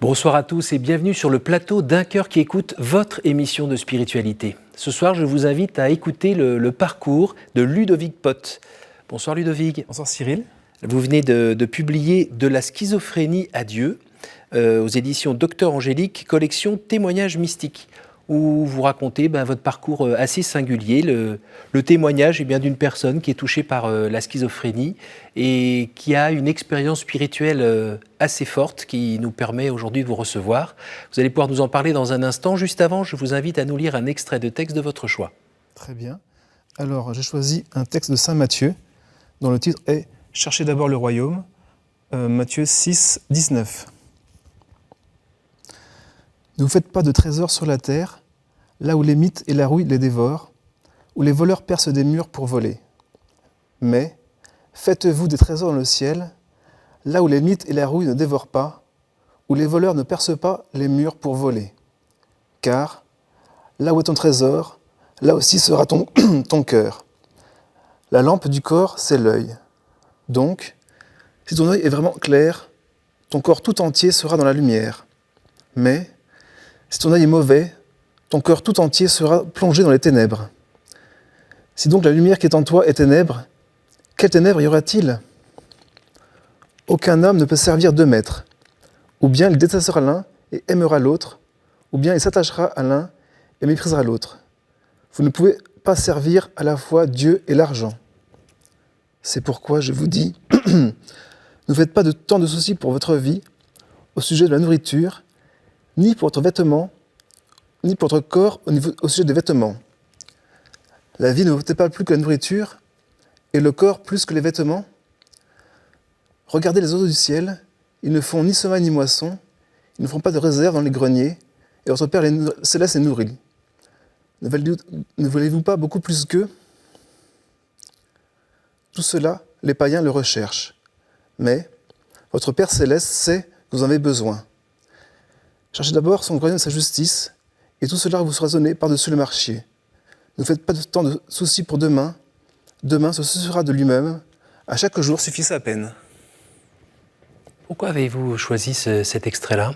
Bonsoir à tous et bienvenue sur le plateau d'Un cœur qui écoute, votre émission de spiritualité. Ce soir, je vous invite à écouter le parcours de Ludovic Pott. Bonsoir Ludovic. Bonsoir Cyril. Vous venez de publier De la schizophrénie à Dieu aux éditions Docteur Angélique, collection Témoignages mystiques, où vous racontez votre parcours assez singulier, le témoignage d'une personne qui est touchée par la schizophrénie et qui a une expérience spirituelle assez forte qui nous permet aujourd'hui de vous recevoir. Vous allez pouvoir nous en parler dans un instant. Juste avant, je vous invite à nous lire un extrait de texte de votre choix. Très bien. Alors, j'ai choisi un texte de Saint Matthieu, dont le titre est « Cherchez d'abord le royaume », Matthieu 6, 19. « Ne vous faites pas de trésors sur la terre, là où les mythes et la rouille les dévorent, où les voleurs percent des murs pour voler. Mais faites-vous des trésors dans le ciel, là où les mythes et la rouille ne dévorent pas, où les voleurs ne percent pas les murs pour voler. Car là où est ton trésor, là aussi sera ton cœur. La lampe du corps, c'est l'œil. Donc, si ton œil est vraiment clair, ton corps tout entier sera dans la lumière. Mais si ton œil est mauvais, ton cœur tout entier sera plongé dans les ténèbres. Si donc la lumière qui est en toi est ténèbres, quelles ténèbres y aura-t-il ? Aucun homme ne peut servir deux maîtres. Ou bien il détestera l'un et aimera l'autre, ou bien il s'attachera à l'un et méprisera l'autre. Vous ne pouvez pas servir à la fois Dieu et l'argent. C'est pourquoi je vous dis, ne faites pas de tant de soucis pour votre vie, au sujet de la nourriture, ni pour votre vêtement, ni pour votre corps au sujet des vêtements. La vie ne vaut pas plus que la nourriture, et le corps plus que les vêtements. Regardez les oiseaux du ciel, ils ne font ni semin ni moisson, ils ne font pas de réserve dans les greniers, et votre Père céleste les nourrit. Ne voulez-vous pas beaucoup plus qu'eux ? Tout cela, les païens le recherchent. Mais votre Père céleste sait que vous en avez besoin. Cherchez d'abord son royaume et sa justice, et tout cela vous sera donné par-dessus le marché. Ne faites pas de tant de soucis pour demain. Demain se suffira de lui-même. À chaque jour suffit sa peine. Pourquoi avez-vous choisi cet extrait-là ?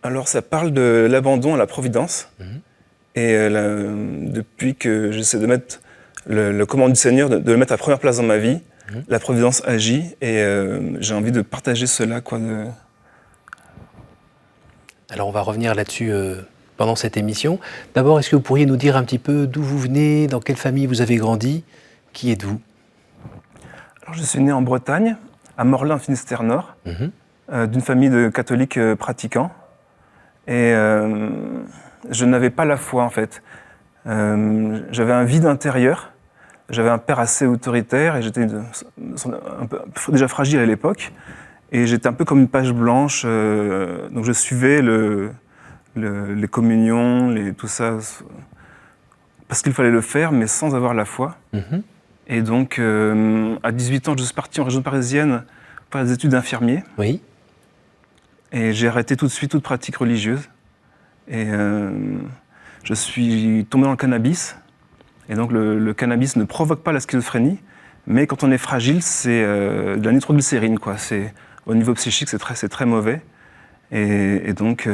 Alors ça parle de l'abandon à la providence. Et depuis que j'essaie de mettre le commandement du Seigneur, de le mettre à première place dans ma vie, la providence agit et j'ai envie de partager cela. Alors on va revenir là-dessus pendant cette émission. D'abord, est-ce que vous pourriez nous dire un petit peu d'où vous venez, dans quelle famille vous avez grandi ? Qui êtes-vous ? Alors, je suis né en Bretagne, à Morlaix, Finistère Nord, d'une famille de catholiques pratiquants. Et je n'avais pas la foi en fait. J'avais un vide intérieur. J'avais un père assez autoritaire et j'étais un peu, déjà fragile à l'époque. Et j'étais un peu comme une page blanche. Donc je suivais les communions, tout ça, parce qu'il fallait le faire, mais sans avoir la foi. Et donc, à 18 ans, je suis parti en région parisienne faire des études d'infirmier. Oui. Et j'ai arrêté tout de suite toute pratique religieuse. Et je suis tombé dans le cannabis. Et donc, le cannabis ne provoque pas la schizophrénie, mais quand on est fragile, c'est de la nitroglycérine, quoi. Au niveau psychique, c'est très mauvais. Et donc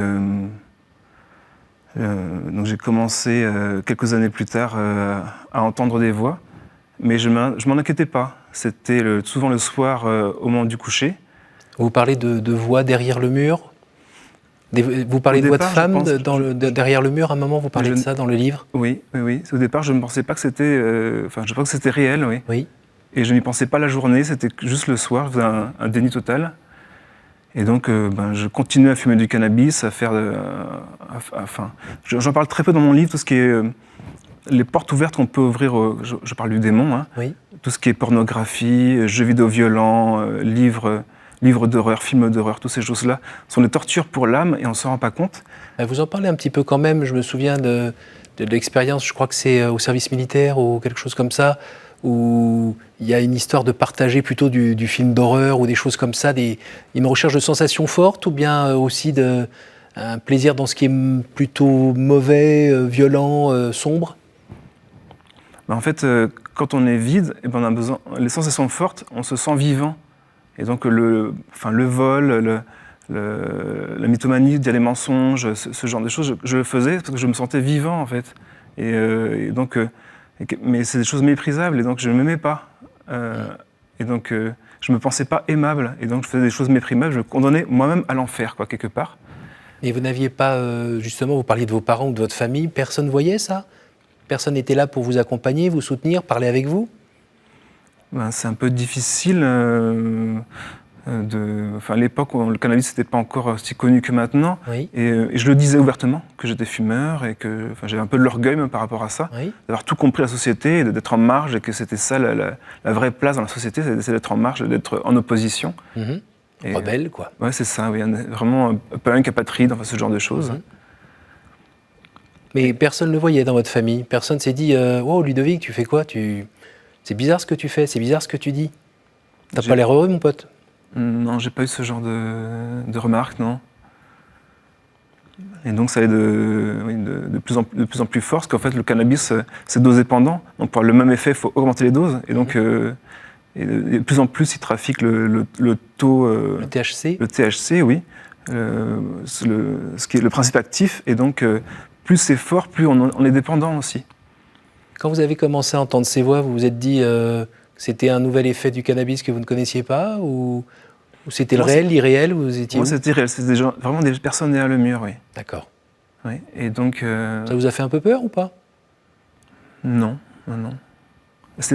j'ai commencé quelques années plus tard à entendre des voix, mais je m'en inquiétais pas. C'était souvent le soir au moment du coucher. Vous parlez de voix derrière le mur ? Vous parlez de voix de femme derrière le mur, à un moment, vous parlez de ça dans le livre ? Oui. Au départ, je ne pensais pas que c'était... je pensais que c'était réel, oui. Oui. Et je n'y pensais pas la journée, c'était juste le soir, je faisais un déni total. Et donc, je continuais à fumer du cannabis, à faire... j'en parle très peu dans mon livre, tout ce qui est... les portes ouvertes qu'on peut ouvrir, je parle du démon, Oui. Tout ce qui est pornographie, jeux vidéo violents, livres d'horreur, films d'horreur, toutes ces choses-là sont des tortures pour l'âme et on ne s'en rend pas compte. Vous en parlez un petit peu quand même, je me souviens de l'expérience, je crois que c'est au service militaire ou quelque chose comme ça, où il y a une histoire de partager plutôt du film d'horreur ou des choses comme ça, une recherche de sensations fortes ou bien aussi un plaisir dans ce qui est plutôt mauvais, violent, sombre ? En fait, quand on est vide, on a besoin, les sensations fortes, on se sent vivant. Et donc le vol, la mythomanie, dire les mensonges, ce genre de choses, je le faisais parce que je me sentais vivant en fait. Mais c'est des choses méprisables et donc je ne m'aimais pas. Je ne me pensais pas aimable et donc je faisais des choses méprisables, je me condamnais moi-même à l'enfer, quoi, quelque part. Et vous n'aviez pas, justement, vous parliez de vos parents ou de votre famille, personne ne voyait ça? Personne n'était là pour vous accompagner, vous soutenir, parler avec vous? C'est un peu difficile. À l'époque où le cannabis n'était pas encore si connu que maintenant, Oui. Et je le disais ouvertement, que j'étais fumeur et que j'avais un peu de l'orgueil même par rapport à ça, Oui. d'avoir tout compris la société, d'être en marge et que c'était ça la vraie place dans la société, c'est d'être en marge, d'être en opposition. Mhm. Rebelle, quoi. Ouais, c'est ça, oui, vraiment un punk, apatride, enfin, ce genre de choses. Mais personne ne le voyait dans votre famille. Personne s'est dit oh, Ludovic, tu fais quoi? C'est bizarre ce que tu fais, c'est bizarre ce que tu dis. T'as pas l'air heureux, mon pote? Non, j'ai pas eu ce genre de remarques, non. Et donc ça allait de plus en plus fort, parce qu'en fait le cannabis c'est dose-dépendant, donc pour le même effet il faut augmenter les doses, et donc et de plus en plus ils trafiquent le taux... le THC? Le THC, oui, ce qui est le principe actif, et donc plus c'est fort, plus on est dépendant aussi. Quand vous avez commencé à entendre ces voix, vous vous êtes dit que c'était un nouvel effet du cannabis que vous ne connaissiez pas, ou c'était le réel, l'irréel, ou vous étiez Moi, c'était réel, c'était vraiment des personnes derrière le mur, oui. D'accord. Oui. Et donc... Ça vous a fait un peu peur ou pas? Non.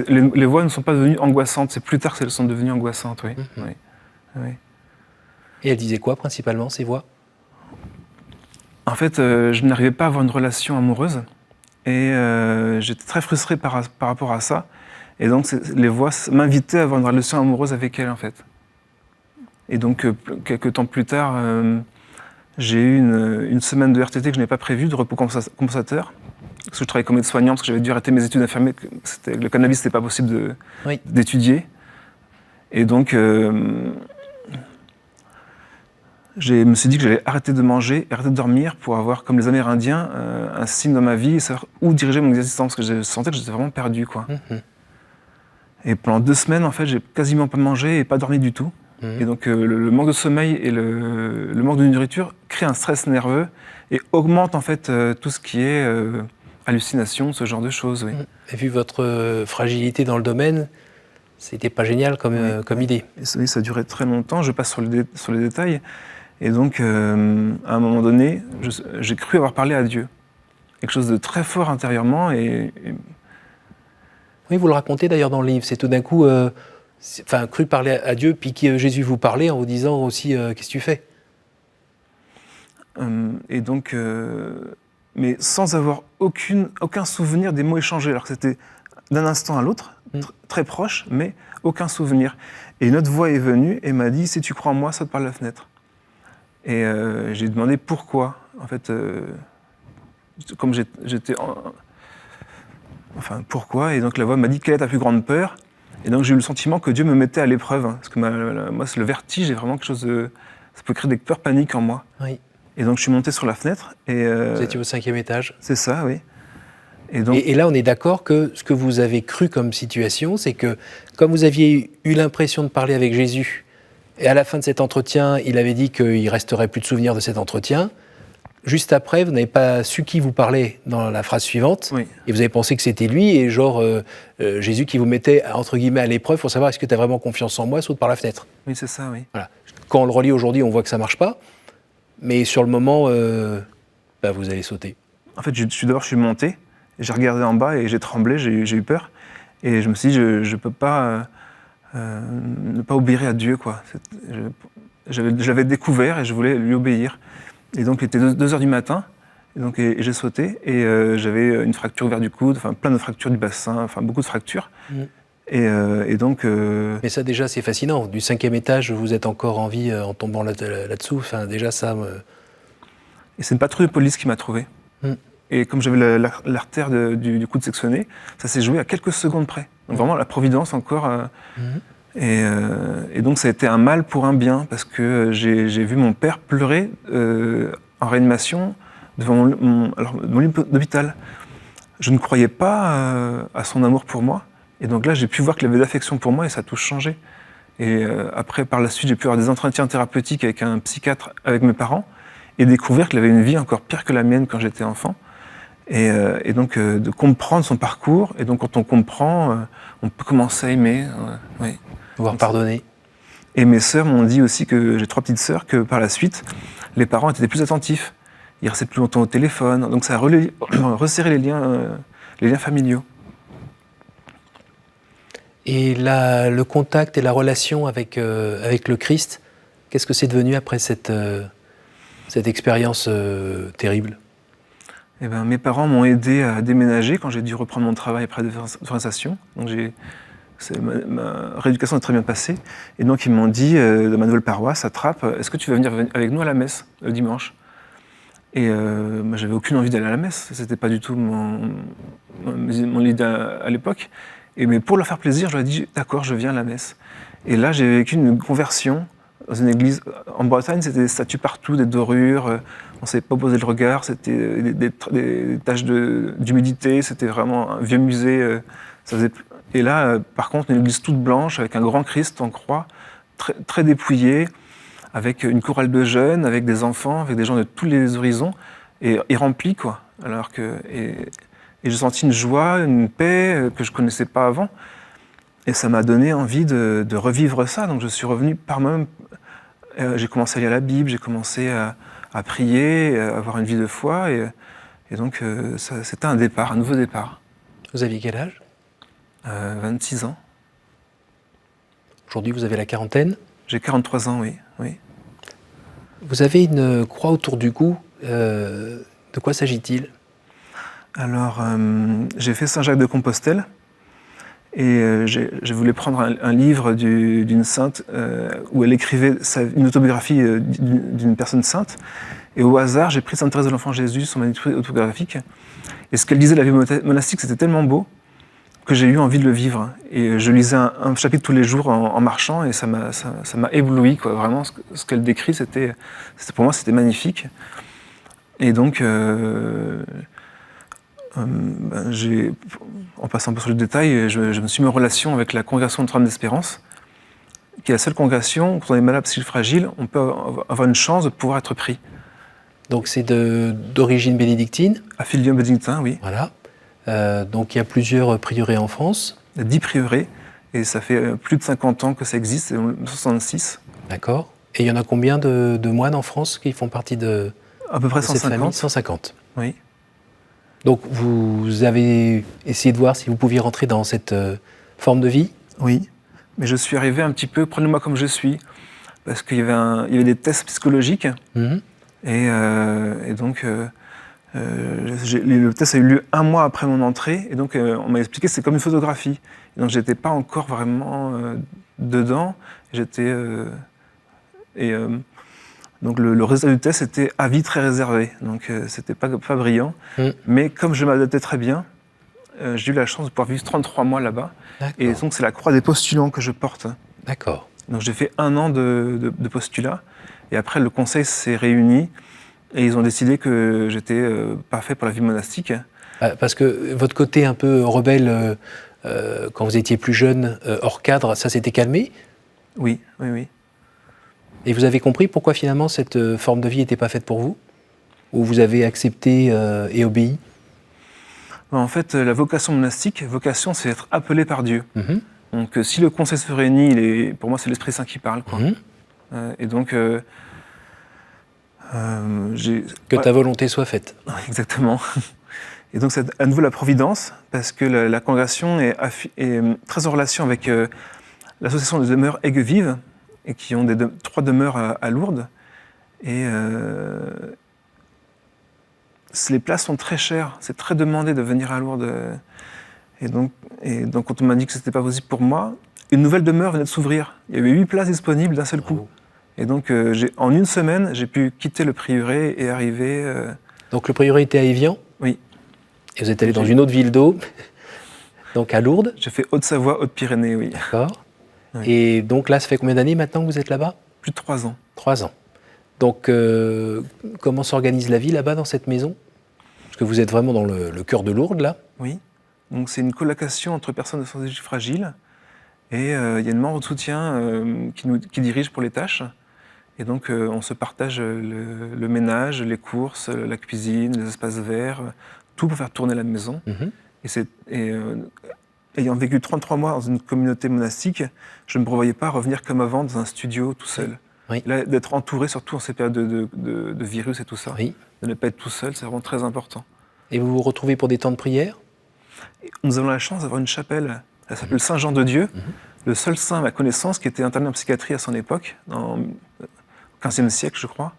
Les voix ne sont pas devenues angoissantes, c'est plus tard qu'elles sont devenues angoissantes, oui. Oui. Et elles disaient quoi principalement, ces voix? En fait, je n'arrivais pas à avoir une relation amoureuse et j'étais très frustré par rapport à ça. Et donc les voix m'invitaient à avoir une relation amoureuse avec elles, en fait. Et donc quelques temps plus tard, j'ai eu une semaine de RTT que je n'avais pas prévue, de repos compensateur, parce que je travaillais comme aide-soignant, parce que j'avais dû arrêter mes études d'infirmier, le cannabis n'était pas possible d'étudier. Et donc je me suis dit que j'allais arrêter de manger, arrêter de dormir pour avoir, comme les Amérindiens, un signe dans ma vie et savoir où diriger mon existence, parce que je sentais que j'étais vraiment perdu, quoi. Et pendant 2 semaines, en fait, j'ai quasiment pas mangé et pas dormi du tout. Et donc le manque de sommeil et le manque de nourriture crée un stress nerveux et augmente en fait tout ce qui est hallucination, ce genre de choses. Oui. Et vu votre fragilité dans le domaine, c'était pas génial comme idée. Et ça a duré très longtemps, je passe sur les détails. Et donc à un moment donné, j'ai cru avoir parlé à Dieu. Quelque chose de très fort intérieurement. Oui, vous le racontez d'ailleurs dans le livre, c'est tout d'un coup... cru parler à Dieu, puis que Jésus vous parlait en vous disant aussi qu'est-ce que tu fais? Et donc, mais sans avoir aucun souvenir des mots échangés, alors que c'était d'un instant à l'autre, très proche, mais aucun souvenir. Et une autre voix est venue et m'a dit, si tu crois en moi, saute par la fenêtre. Et j'ai demandé pourquoi. En fait, comme j'étais... Enfin, pourquoi? Et donc la voix m'a dit, quelle est ta plus grande peur? Et donc j'ai eu le sentiment que Dieu me mettait à l'épreuve, parce que moi, c'est le vertige, est vraiment quelque chose de... Ça peut créer des peurs paniques en moi. Oui. Et donc je suis monté sur la fenêtre. Et, vous étiez au 5e étage. C'est ça, oui. Et là, on est d'accord que ce que vous avez cru comme situation, c'est que comme vous aviez eu l'impression de parler avec Jésus, et à la fin de cet entretien, il avait dit qu'il ne resterait plus de souvenirs de cet entretien, juste après, vous n'avez pas su qui vous parlait dans la phrase suivante, oui. Et vous avez pensé que c'était lui, et genre Jésus qui vous mettait, entre guillemets, à l'épreuve pour savoir est-ce que tu as vraiment confiance en moi, saute par la fenêtre. Oui, c'est ça, oui. Voilà. Quand on le relit aujourd'hui, on voit que ça ne marche pas, mais sur le moment, vous allez sauter. En fait, je suis monté, j'ai regardé en bas et j'ai tremblé, j'ai eu peur, et je me suis dit, je ne peux pas ne pas obéir à Dieu, quoi. J'avais découvert et je voulais lui obéir. Et donc, il était 2 heures du matin, et j'ai sauté, et j'avais une fracture ouverte du coude, enfin plein de fractures du bassin, enfin beaucoup de fractures. Et donc... Mais ça, déjà, c'est fascinant. Du 5e étage, vous êtes encore en vie en tombant là-dessous. Enfin, déjà, ça... Et c'est une patrouille de police qui m'a trouvé. Et comme j'avais l'artère du coude sectionné, ça s'est joué à quelques secondes près. Donc vraiment, la providence encore... Et donc ça a été un mal pour un bien, parce que j'ai vu mon père pleurer en réanimation devant mon lit d'hôpital. Je ne croyais pas à son amour pour moi, et donc là j'ai pu voir qu'il avait de l'affection pour moi et ça a tout changé. Et après, par la suite, j'ai pu avoir des entretiens thérapeutiques avec un psychiatre, avec mes parents, et découvrir qu'il avait une vie encore pire que la mienne quand j'étais enfant. Et donc, de comprendre son parcours. Et donc, quand on comprend, on peut commencer à aimer. Oui. Pouvoir pardonner. Et mes sœurs m'ont dit aussi, que j'ai 3 petites sœurs, que par la suite, les parents étaient plus attentifs. Ils restaient plus longtemps au téléphone. Donc, ça a resserré les liens familiaux. Et le contact et la relation avec le Christ, qu'est-ce que c'est devenu après cette expérience terrible? Eh ben, mes parents m'ont aidé à déménager quand j'ai dû reprendre mon travail après la déforestation. Donc ma rééducation est très bien passée. Et donc ils m'ont dit, de ma nouvelle paroisse, à Trappes, est-ce que tu veux venir avec nous à la messe le dimanche? Et moi, j'avais aucune envie d'aller à la messe. C'était pas du tout mon idée à l'époque. Mais pour leur faire plaisir, je leur ai dit, d'accord, je viens à la messe. Et là, j'ai vécu une conversion dans une église. En Bretagne, c'était des statues partout, des dorures. On ne savait pas poser le regard. C'était des taches d'humidité. C'était vraiment un vieux musée. Et là, par contre, une église toute blanche, avec un grand Christ en croix, très, très dépouillé, avec une chorale de jeunes, avec des enfants, avec des gens de tous les horizons, et rempli, quoi. Et j'ai senti une joie, une paix que je ne connaissais pas avant. Et ça m'a donné envie de revivre ça. Donc je suis revenu par moi-même. J'ai commencé à lire la Bible, j'ai commencé à prier, à avoir une vie de foi. Et donc c'était un départ, un nouveau départ. Vous aviez quel âge? 26 ans. Aujourd'hui, vous avez la quarantaine? J'ai 43 ans, oui. Vous avez une croix autour du cou. De quoi s'agit-il? Alors, j'ai fait Saint-Jacques-de-Compostelle. Et je voulais prendre un livre d'une sainte où elle écrivait une autobiographie d'une personne sainte. Et au hasard, j'ai pris Sainte Thérèse de l'Enfant Jésus, son manuscrit autobiographique. Et ce qu'elle disait de la vie monastique, c'était tellement beau que j'ai eu envie de le vivre. Et je lisais un chapitre tous les jours en marchant, et ça m'a ébloui, quoi. Vraiment, ce qu'elle décrit, pour moi, c'était magnifique. Et donc, en passant un peu sur le détail, je me suis mis en relation avec la congrégation Notre-Dame d'Espérance, qui est la seule congrégation, quand on est malade psychique fragile, on peut avoir une chance de pouvoir être pris. Donc c'est d'origine bénédictine? Affilium bénédictin, oui. Voilà. Donc il y a plusieurs prieurés en France. Il y a 10 prieurés, et ça fait plus de 50 ans que ça existe, c'est en 66. D'accord. Et il y en a combien de moines en France qui font partie de à peu près cette 150. famille? 150. Oui. Donc vous avez essayé de voir si vous pouviez rentrer dans cette forme de vie? Oui, mais je suis arrivé un petit peu, prenez-moi comme je suis, parce qu'il y avait des tests psychologiques, et donc le test a eu lieu 1 mois après mon entrée, et donc on m'a expliqué que c'est comme une photographie. Et donc j'étais pas encore vraiment dedans, donc le résultat du test était avis très réservé, donc c'était pas brillant. Mais comme je m'adaptais très bien, j'ai eu la chance de pouvoir vivre 33 mois là-bas. Et donc c'est la croix des postulants que je porte. D'accord. Donc j'ai fait 1 an de postulat, et après le conseil s'est réuni, et ils ont décidé que j'étais pas fait pour la vie monastique. Parce que votre côté un peu rebelle, quand vous étiez plus jeune, hors cadre, ça s'était calmé? Oui. Et vous avez compris pourquoi finalement cette forme de vie n'était pas faite pour vous? Ou vous avez accepté et obéi? En fait, la vocation monastique, c'est être appelé par Dieu. Donc si le conseil se réunit, pour moi c'est l'Esprit Saint qui parle, quoi. Et donc... que ta volonté soit faite. Exactement. Et donc c'est à nouveau la providence, parce que la congrégation est très en relation avec l'association des demeures Aigues-Vives, et qui ont 3 demeures à Lourdes. Et les places sont très chères, c'est très demandé de venir à Lourdes. Et donc quand on m'a dit que ce n'était pas possible pour moi, une nouvelle demeure venait de s'ouvrir. Il y avait 8 places disponibles d'un seul coup. Et donc en 1 semaine, j'ai pu quitter le prieuré et arriver... Donc le prieuré était à Évian? Oui. Et vous êtes allé dans une autre ville d'eau, donc à Lourdes? J'ai fait Haute-Savoie, Haute-Pyrénées, oui. D'accord. Oui. Et donc là, ça fait combien d'années maintenant que vous êtes là-bas? Plus de 3 ans. 3 ans. Donc comment s'organise la vie là-bas dans cette maison? Parce que vous êtes vraiment dans le cœur de Lourdes, là. Oui. Donc c'est une colocation entre personnes de santé fragiles. Et il y a une membre de soutien qui dirige pour les tâches. Et donc, on se partage le ménage, les courses, la cuisine, les espaces verts, tout pour faire tourner la maison. Ayant vécu 33 mois dans une communauté monastique, je ne me prévoyais pas revenir comme avant dans un studio tout seul. Oui. Là, d'être entouré, surtout en ces périodes de virus et tout ça, Oui. de ne pas être tout seul, c'est vraiment très important. Et vous vous retrouvez pour des temps de prière? Nous avons la chance d'avoir une chapelle, elle s'appelle Saint-Jean-de-Dieu, le seul saint à ma connaissance qui était interné en psychiatrie à son époque, au XVe siècle, je crois.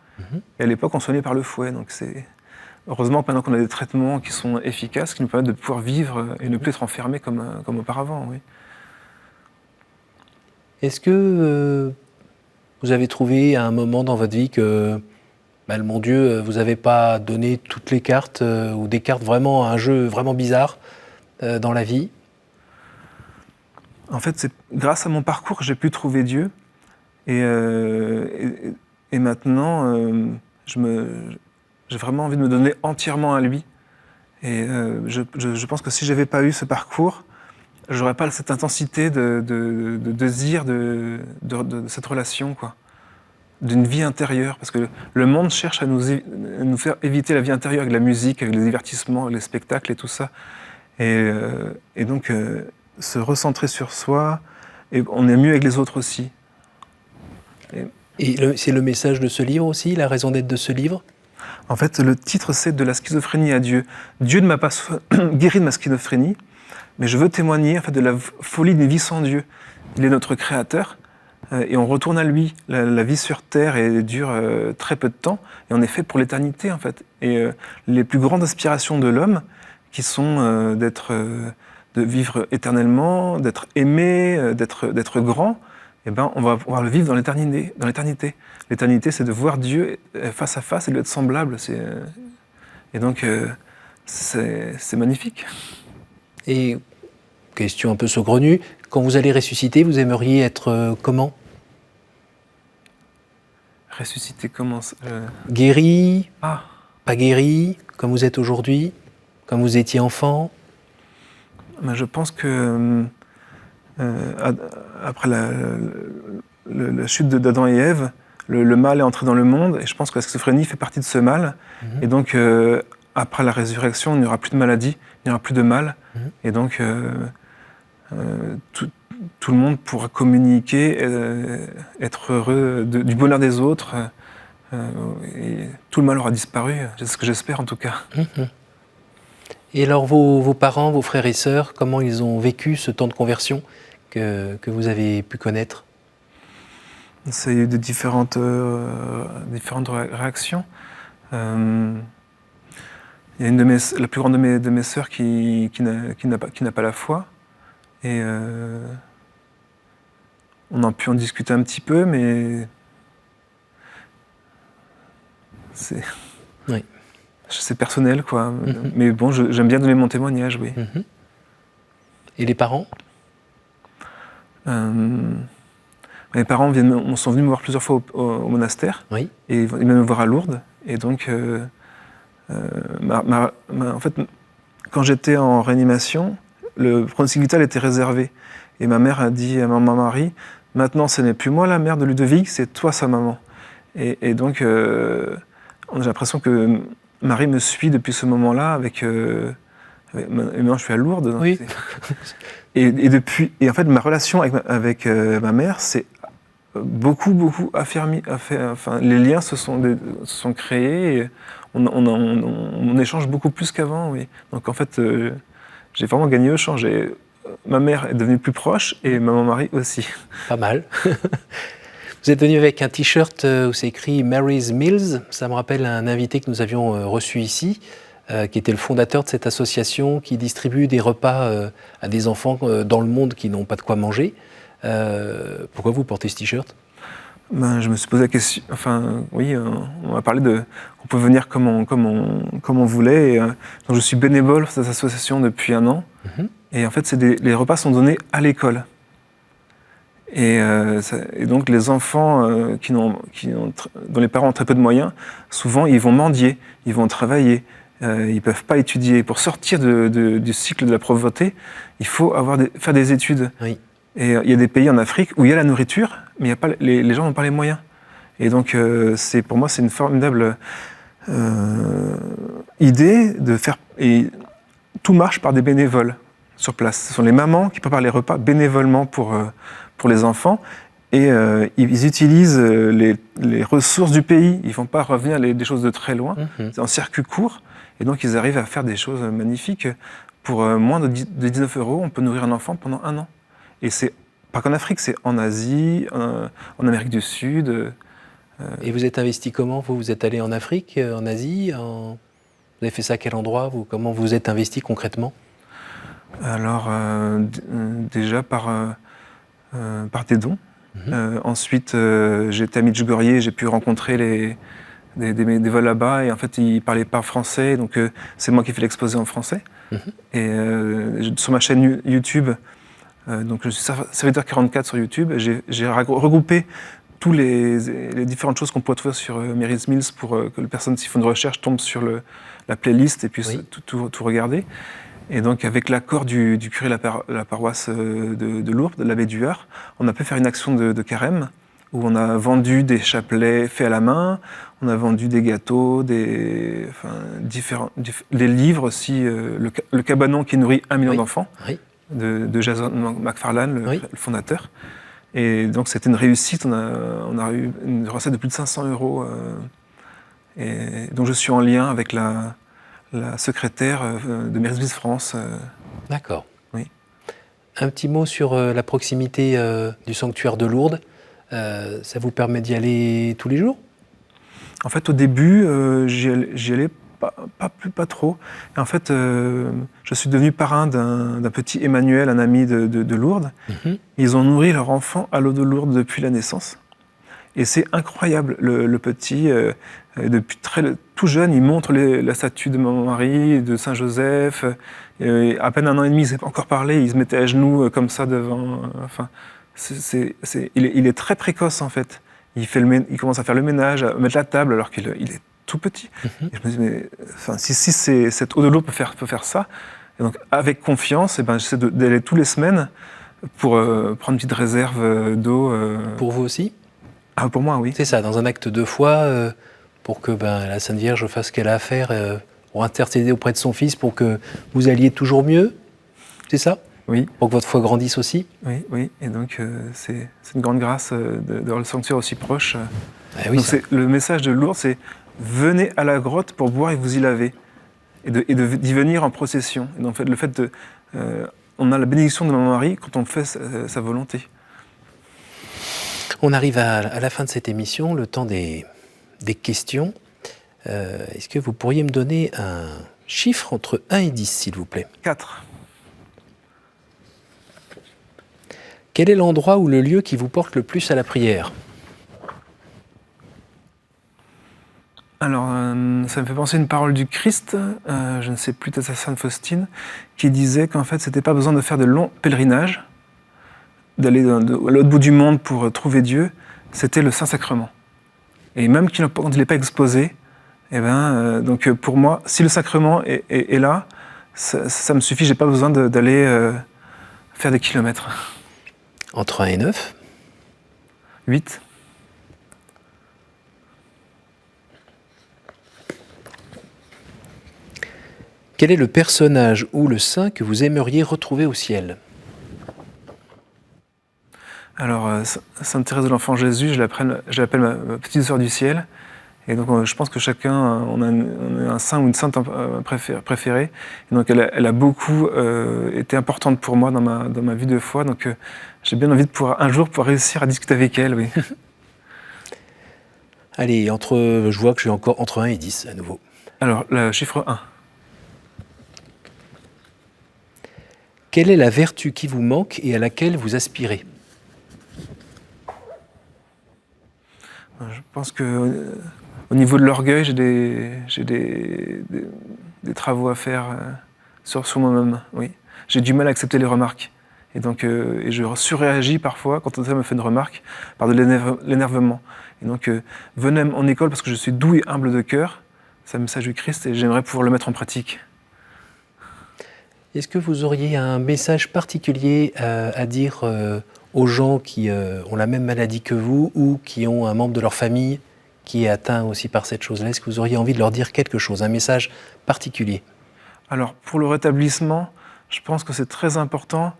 Et à l'époque, on soignait par le fouet. Donc heureusement, maintenant qu'on a des traitements qui sont efficaces, qui nous permettent de pouvoir vivre et ne plus être enfermés comme auparavant. Oui. Est-ce que vous avez trouvé à un moment dans votre vie que, le bon Dieu, vous n'avez pas donné toutes les cartes ou des cartes vraiment, un jeu vraiment bizarre dans la vie? En fait, c'est grâce à mon parcours que j'ai pu trouver Dieu. Et maintenant, j'ai vraiment envie de me donner entièrement à lui. Et je pense que si je n'avais pas eu ce parcours, je n'aurais pas cette intensité de désir de cette relation, quoi. D'une vie intérieure. Parce que le monde cherche à nous faire éviter la vie intérieure avec la musique, avec les divertissements, avec les spectacles et tout ça. Et donc, se recentrer sur soi, et on est mieux avec les autres aussi. Et c'est le message de ce livre aussi, la raison d'être de ce livre? En fait, le titre, c'est « De la schizophrénie à Dieu ». Dieu ne m'a pas guéri de ma schizophrénie, mais je veux témoigner en fait, de la folie d'une vie sans Dieu. Il est notre créateur, et on retourne à lui. La vie sur Terre dure très peu de temps, et on est fait pour l'éternité, en fait. Et les plus grandes aspirations de l'homme, qui sont de vivre éternellement, d'être aimé, d'être grand, eh ben, on va pouvoir le vivre dans l'éternité. L'éternité, c'est de voir Dieu face à face et de lui être semblable. Et donc, c'est magnifique. Et, question un peu saugrenue, quand vous allez ressusciter, vous aimeriez être comment? Ressusciter comment Guéri? Pas guéri, comme vous êtes aujourd'hui? Comme vous étiez enfant? Ben, je pense que après la chute d'Adam et Ève, le mal est entré dans le monde, et je pense que la schizophrénie fait partie de ce mal. Et donc, après la résurrection, il n'y aura plus de maladie, il n'y aura plus de mal. Et donc, tout le monde pourra communiquer, être heureux du bonheur des autres. Et tout le mal aura disparu, c'est ce que j'espère en tout cas. Et alors vos parents, vos frères et sœurs, comment ils ont vécu ce temps de conversion que vous avez pu connaître? Ça a eu de différentes réactions. Il y a la plus grande de mes sœurs qui n'a pas la foi. Et on a pu en discuter un petit peu, mais c'est personnel, quoi. Mais bon, j'aime bien donner mon témoignage, oui. Et les parents? Mes parents sont venus me voir plusieurs fois au monastère. Oui. Et ils viennent me voir à Lourdes. Et donc, en fait, quand j'étais en réanimation, le pronostic vital était réservé. Et ma mère a dit à ma Marie, « Maintenant, ce n'est plus moi la mère de Ludovic, c'est toi sa maman. » Et donc, j'ai l'impression que Marie me suit depuis ce moment-là maintenant, je suis à Lourdes. Donc oui. Et en fait, ma relation avec ma mère, c'est beaucoup affermi. Enfin, les liens se sont créés. Et on échange beaucoup plus qu'avant, oui. Donc en fait, j'ai vraiment gagné au change. Ma mère est devenue plus proche et maman Marie aussi. Pas mal. Vous êtes venu avec un t-shirt où c'est écrit Mary's Meals. Ça me rappelle un invité que nous avions reçu ici, qui était le fondateur de cette association qui distribue des repas à des enfants dans le monde qui n'ont pas de quoi manger. Pourquoi vous portez ce t-shirt? Je me suis posé la question. Enfin, oui, on a parlé qu'on peut venir comme on voulait. Donc je suis bénévole pour cette association depuis 1 an. Et en fait, les repas sont donnés à l'école. Et donc les enfants dont les parents ont très peu de moyens, souvent ils vont mendier, ils vont travailler, ils ne peuvent pas étudier. Pour sortir du cycle de la pauvreté, il faut faire des études. Oui. Et il y a des pays en Afrique où il y a la nourriture, mais il y a pas, les gens n'ont pas les moyens. Et donc, pour moi, c'est une formidable idée de faire... Et tout marche par des bénévoles sur place. Ce sont les mamans qui préparent les repas bénévolement pour les enfants. Et ils utilisent les ressources du pays. Ils ne font pas revenir des choses de très loin. C'est en circuit court. Et donc, ils arrivent à faire des choses magnifiques. Pour moins de 19 €, on peut nourrir un enfant pendant 1 an. Et c'est pas qu'en Afrique, c'est en Asie, en Amérique du Sud. Et vous êtes investi comment? Vous êtes allé en Afrique, en Asie Vous avez fait ça à quel endroit? Comment vous êtes investi concrètement? Alors, déjà par des dons. Ensuite, j'étais à Medjugorje, j'ai pu rencontrer des vols là-bas. Et en fait, ils ne parlaient pas français, donc c'est moi qui fais l'exposé en français. Et sur ma chaîne YouTube, donc je suis serviteur 44 sur YouTube, j'ai regroupé toutes les différentes choses qu'on pourrait trouver sur Mary's Mills pour que les personnes, s'ils font une recherche, tombent sur la playlist et puissent tout regarder. Et donc, avec l'accord du curé de la paroisse de Lourdes, de l'abbé Duhart, on a pu faire une action de carême où on a vendu des chapelets faits à la main, on a vendu des gâteaux, des livres aussi, le cabanon qui nourrit 1 million d'enfants, de Jason McFarlane, le fondateur. Et donc c'était une réussite, on a eu une recette de plus de 500 €. Et donc je suis en lien avec la secrétaire de Mary's Mills France. D'accord. Oui. Un petit mot sur la proximité du sanctuaire de Lourdes. Ça vous permet d'y aller tous les jours? En fait, au début, j'y allais pas trop. Et en fait, je suis devenu parrain d'un petit Emmanuel, un ami de Lourdes. Ils ont nourri leur enfant à l'eau de Lourdes depuis la naissance. Et c'est incroyable. Le petit, depuis tout jeune, il montre la statue de Maman Marie, de Saint Joseph. À peine 1 an et demi, il ne sait pas encore parler. Il se mettait à genoux comme ça devant. Il est très précoce en fait. Il commence à faire le ménage, à mettre la table alors qu'il est tout petit. Et je me dis, mais si cette eau de l'eau peut faire ça, et donc avec confiance, j'essaie d'aller tous les semaines pour prendre une petite réserve d'eau. Pour vous aussi? Ah, pour moi, oui. C'est ça, dans un acte de foi, pour que la Sainte Vierge fasse ce qu'elle a à faire, pour intercéder auprès de son Fils, pour que vous alliez toujours mieux. C'est ça? Oui. Pour que votre foi grandisse aussi? Oui. Et donc, c'est une grande grâce d'avoir le sanctuaire aussi proche. Oui, donc, le message de Lourdes, c'est venez à la grotte pour boire et vous y laver. Et d'y venir en procession. Et donc, le fait on a la bénédiction de Maman Marie quand on fait sa volonté. On arrive à la fin de cette émission, le temps des questions. Est-ce que vous pourriez me donner un chiffre entre 1 et 10, s'il vous plaît? 4. Quel est l'endroit ou le lieu qui vous porte le plus à la prière? Alors, ça me fait penser à une parole du Christ, je ne sais plus, peut-être à Sainte Faustine, qui disait qu'en fait, c'était pas besoin de faire de longs pèlerinages, d'aller à l'autre bout du monde pour trouver Dieu, c'était le Saint-Sacrement. Et même quand il n'est pas exposé, donc pour moi, si le sacrement est là, ça me suffit, j'ai pas besoin d'aller faire des kilomètres. Entre 1 et 9? 8. Quel est le personnage ou le saint que vous aimeriez retrouver au ciel? Alors, Sainte Thérèse de l'Enfant Jésus, je l'appelle ma petite sœur du ciel. Et donc, je pense que chacun, on a un saint ou une sainte préférée. Et donc, elle a beaucoup été importante pour moi dans ma vie de foi. Donc, j'ai bien envie un jour pouvoir réussir à discuter avec elle, oui. Allez, je vois que je suis encore entre 1 et 10 à nouveau. Alors, le chiffre 1. Quelle est la vertu qui vous manque et à laquelle vous aspirez? Je pense que au niveau de l'orgueil, j'ai des travaux à faire sur moi-même. Oui, j'ai du mal à accepter les remarques, et donc je surréagis parfois quand on me fait une remarque par de l'énervement. Et donc venez en école parce que je suis doux et humble de cœur. C'est un message du Christ et j'aimerais pouvoir le mettre en pratique. Est-ce que vous auriez un message particulier à dire aux gens qui ont la même maladie que vous ou qui ont un membre de leur famille qui est atteint aussi par cette chose-là? Est-ce que vous auriez envie de leur dire quelque chose, un message particulier? Alors, pour le rétablissement, je pense que c'est très important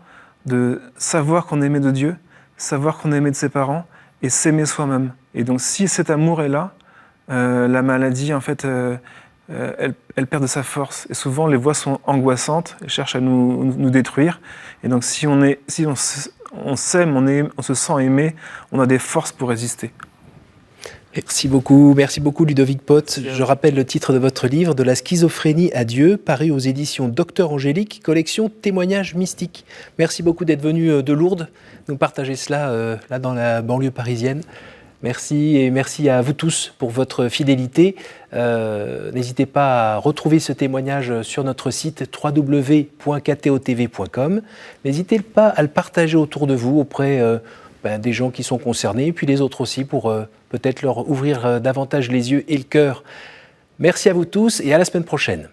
de savoir qu'on est aimé de Dieu, savoir qu'on est aimé de ses parents et s'aimer soi-même. Et donc, si cet amour est là, la maladie, en fait, elle perd de sa force. Et souvent, les voix sont angoissantes, elles cherchent à nous détruire. Et donc, si on s'aime, on se sent aimé, on a des forces pour résister. Merci beaucoup Ludovic Pott. Je rappelle le titre de votre livre, De la schizophrénie à Dieu, paru aux éditions Docteur Angélique, collection Témoignages mystiques. Merci beaucoup d'être venu de Lourdes, nous partager cela là dans la banlieue parisienne. Merci et merci à vous tous pour votre fidélité. N'hésitez pas à retrouver ce témoignage sur notre site www.ktotv.com. N'hésitez pas à le partager autour de vous auprès des gens qui sont concernés et puis les autres aussi pour peut-être leur ouvrir davantage les yeux et le cœur. Merci à vous tous et à la semaine prochaine.